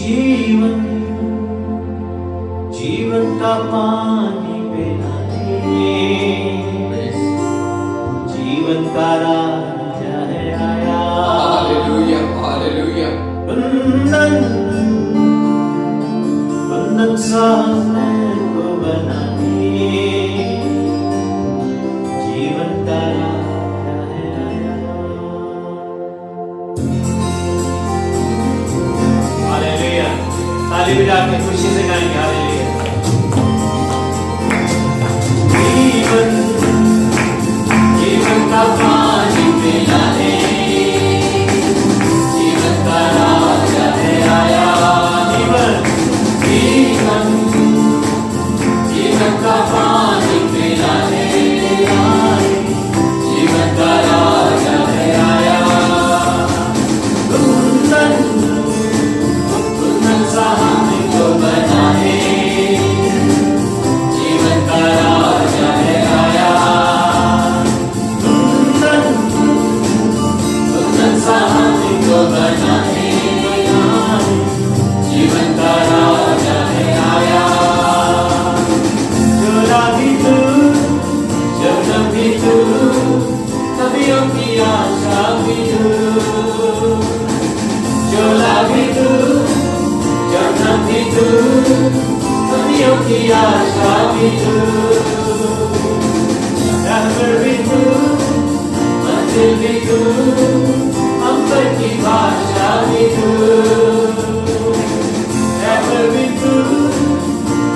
जीवन जीवन का पानी पिला दे, जीवन का राजा है आया। Hallelujah hallelujah. बंधन बंधन सामने को बना दे, जीवन का राजा है आया। हालेलुया। ताली बजा के खुशी से गाएंगे हालेलुया। जीवन जीवन का पानी पिला दे, जीवन का राजा है आया। जीवन जीवन जीवन का पानी पिला दे, जीवन का राजा है आया। कुंदन कुंदन सा हमको बनाए, जीवन का राजा है आया। कुंदन कुंदन सा हमको बनाए, जीवन का राजा है आया। जोला भी तू जन्म भी तू, नबियों की आशा भी तू। जोला भी तू जन्म भी तू, नबियों की आशा भी तू। रहबर भी तू मंजिल भी तू, अंबर की भाषा भी तू। रहबर भी तू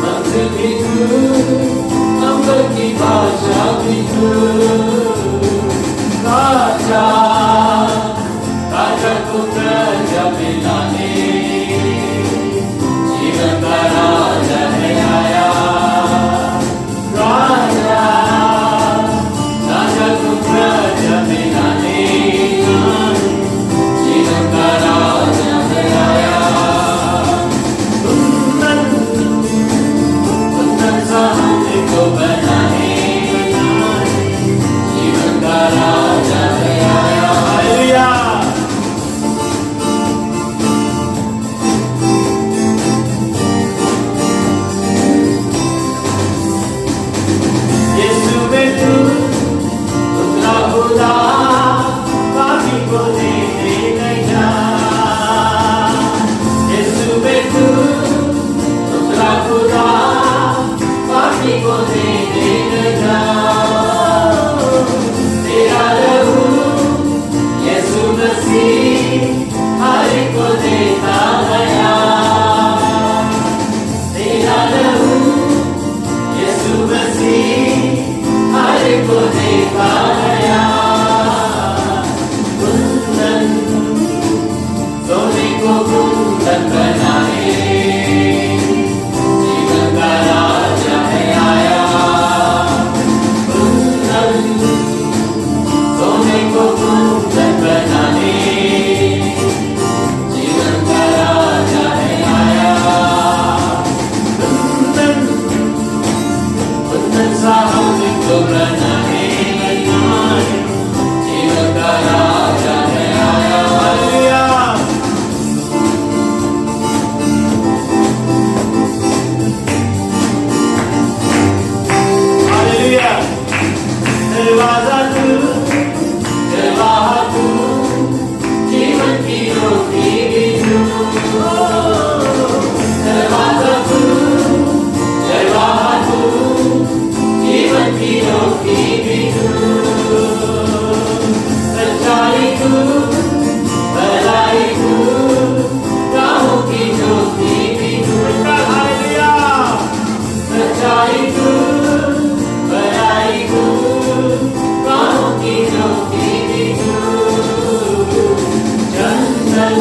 मंजिल भी तू, अंबर की भाषा भी तू। राजा राजा को प्रजा मिलाने, जीवन का राजा है आया। राजा राजा को प्रजा मिलाने, जीवन का राजा है आया। कुंदन कुंदन सा हमको बनाए, जीवन का राजा है आया। हालेलुया। यीशु में तू उतरा खुदा, पापी को देने गया। यीशु में तू उतरा खुदा, पापी को देने गया। तेरा लहू यीशु मसीह हर एक को देता गया। तेरा लहू यीशु मसीह हर एक को देता गया। कुंदन सोने को कुंदन बनाए, जीवन का राजा है आया। कुंदन सोने को कुंदन बनाने, जीवन का राजा है आया। कुंदन कुंदन सा हमको बनाए, जीवन का राजा है आया। हालेलुया। हालेलुया। दरवाजा तू दरवाजा तू, जीवन की रोटी भी तू। दरवाजा तू दरवाजा तू, जीवन की रोटी भी तू। सच्चाई तू भलाई तू, राहों की ज्योति भी तू। हालेलुया। सच्चाई तू भलाई तू, राहों की ज्योति भी तू। चंदन